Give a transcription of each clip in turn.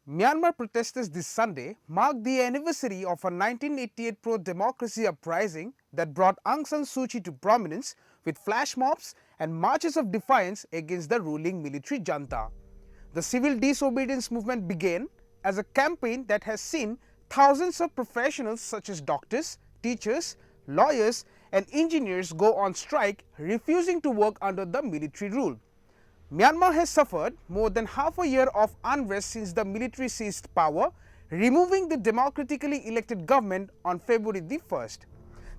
Myanmar protesters this Sunday marked the anniversary of a 1988 pro-democracy uprising that brought Aung San Suu Kyi to prominence with flash mobs and marches of defiance against the ruling military junta. The civil disobedience movement began as a campaign that has seen thousands of professionals such as doctors, teachers, lawyers and engineers go on strike, refusing to work under the military rule. Myanmar has suffered more than half a year of unrest since the military seized power, removing the democratically elected government on February the 1st.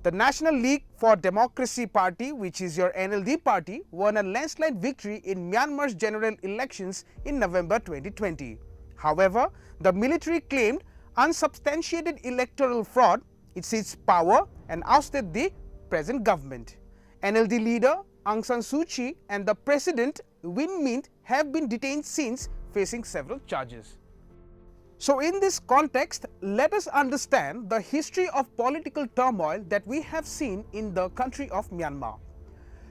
The National League for Democracy Party, which is your NLD party, won a landslide victory in Myanmar's general elections in November 2020. However, the military claimed unsubstantiated electoral fraud, it seized power and ousted the present government. NLD leader Aung San Suu Kyi and the president Win Myint have been detained since, facing several charges. So in this context, let us understand the history of political turmoil that we have seen in the country of Myanmar.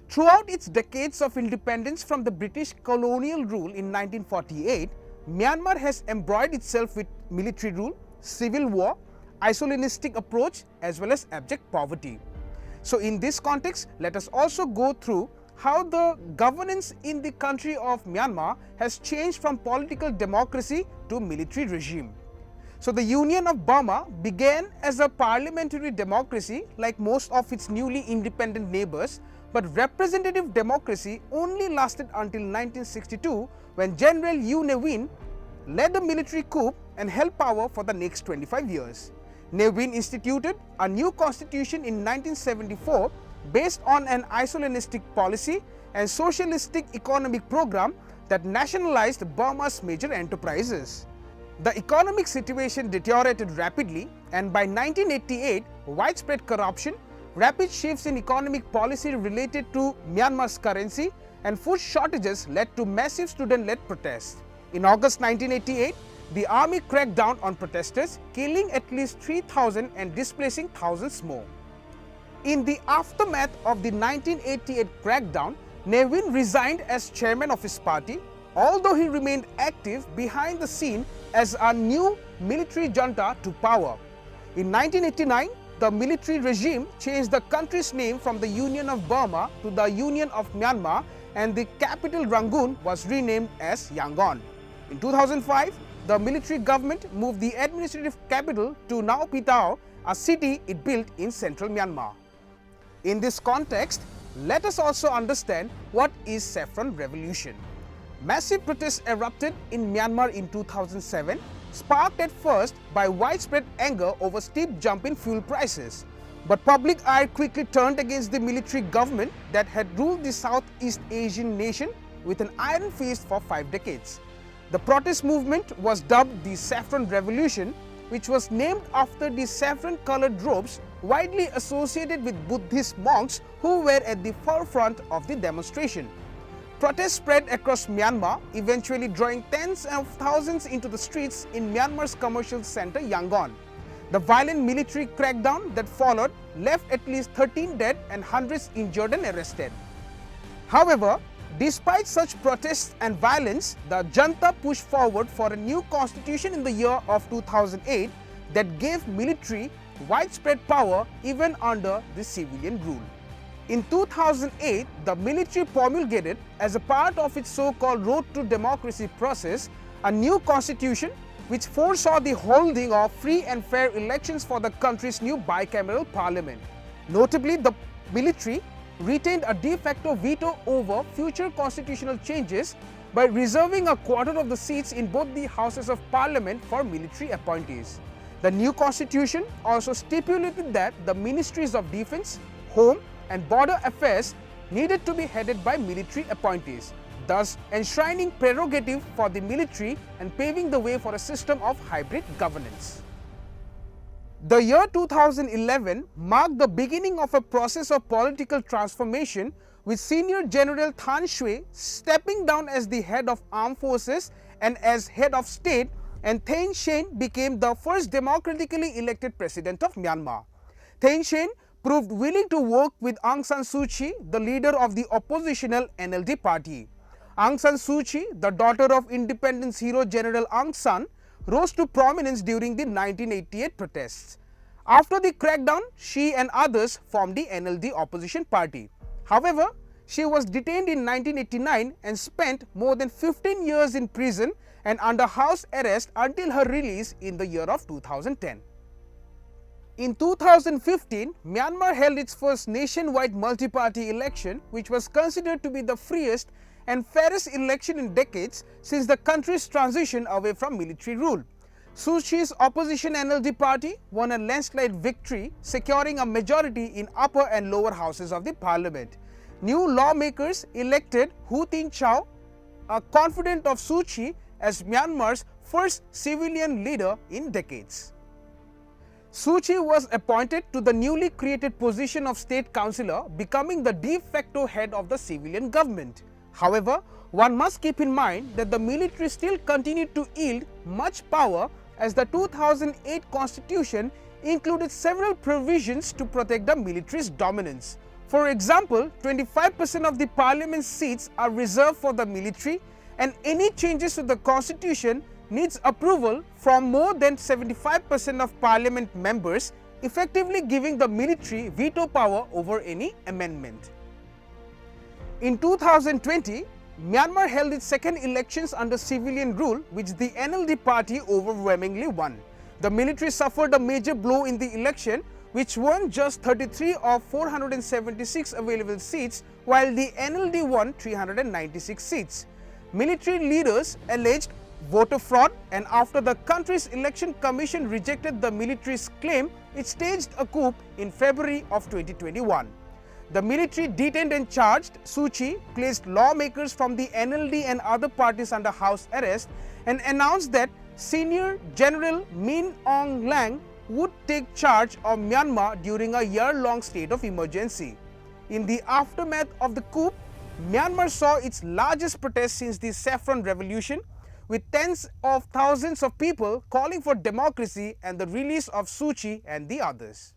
Throughout its decades of independence from the British colonial rule in 1948, Myanmar has embroiled itself with military rule, civil war, isolationistic approach as well as abject poverty. So in this context, let us also go through how the governance in the country of Myanmar has changed from political democracy to military regime. So the Union of Burma began as a parliamentary democracy like most of its newly independent neighbors, but representative democracy only lasted until 1962 when General U Ne Win led a military coup and held power for the next 25 years. Ne Win instituted a new constitution in 1974 based on an isolationistic policy and socialistic economic program that nationalized Burma's major enterprises. The economic situation deteriorated rapidly, and by 1988, widespread corruption, rapid shifts in economic policy related to Myanmar's currency, and food shortages led to massive student-led protests. In August 1988, the army cracked down on protesters, killing at least 3,000 and displacing thousands more. In the aftermath of the 1988 crackdown, Ne Win resigned as chairman of his party, although he remained active behind the scene as a new military junta took power. In 1989, the military regime changed the country's name from the Union of Burma to the Union of Myanmar, and the capital Rangoon was renamed as Yangon. In 2005, the military government moved the administrative capital to Nao Pitao, a city it built in central Myanmar. In this context, let us also understand what is Saffron Revolution. Massive protests erupted in Myanmar in 2007, sparked at first by widespread anger over steep jump in fuel prices. But public ire quickly turned against the military government that had ruled the Southeast Asian nation with an iron fist for 5 decades. The protest movement was dubbed the Saffron Revolution, which was named after the saffron-colored robes widely associated with Buddhist monks who were at the forefront of the demonstration. Protests spread across Myanmar, eventually drawing tens of thousands into the streets in Myanmar's commercial center Yangon. The violent military crackdown that followed left at least 13 dead and hundreds injured and arrested. However, despite such protests and violence, the junta pushed forward for a new constitution in the year of 2008 that gave military widespread power even under the civilian rule. In 2008, the military promulgated, as a part of its so-called Road to Democracy process, a new constitution which foresaw the holding of free and fair elections for the country's new bicameral parliament. Notably, the military retained a de facto veto over future constitutional changes by reserving a quarter of the seats in both the houses of parliament for military appointees. The new constitution also stipulated that the ministries of defense, home and border affairs needed to be headed by military appointees, thus enshrining prerogative for the military and paving the way for a system of hybrid governance. The year 2011 marked the beginning of a process of political transformation, with Senior General Than Shwe stepping down as the head of armed forces and as head of state, and Thein Sein became the first democratically elected president of Myanmar. Thein Sein proved willing to work with Aung San Suu Kyi, the leader of the oppositional NLD party. Aung San Suu Kyi, the daughter of independence hero General Aung San, rose to prominence during the 1988 protests. After the crackdown, she and others formed the NLD opposition party. However, she was detained in 1989 and spent more than 15 years in prison and under house arrest until her release in the year of 2010. In 2015, Myanmar held its first nationwide multi-party election, which was considered to be the freest and fairest election in decades since the country's transition away from military rule. Suu Kyi's opposition NLD party won a landslide victory, securing a majority in upper and lower houses of the parliament. New lawmakers elected Hu Tin-Chau, are confident of Suu Kyi as Myanmar's first civilian leader in decades. Suu Kyi was appointed to the newly created position of State Councillor, becoming the de facto head of the civilian government. However, one must keep in mind that the military still continued to yield much power, as the 2008 constitution included several provisions to protect the military's dominance. For example, 25% of the parliament seats are reserved for the military, and any changes to the constitution needs approval from more than 75% of parliament members, effectively giving the military veto power over any amendment. In 2020, Myanmar held its second elections under civilian rule, which the NLD party overwhelmingly won. The military suffered a major blow in the election, which won just 33 of 476 available seats, while the NLD won 396 seats. Military leaders alleged voter fraud, and after the country's election commission rejected the military's claim, it staged a coup in February of 2021. The military detained and charged Suu Kyi, placed lawmakers from the NLD and other parties under house arrest, and announced that Senior General Min Aung Hlaing would take charge of Myanmar during a year-long state of emergency. In the aftermath of the coup, Myanmar saw its largest protest since the Saffron Revolution, with tens of thousands of people calling for democracy and the release of Suu Kyi and the others.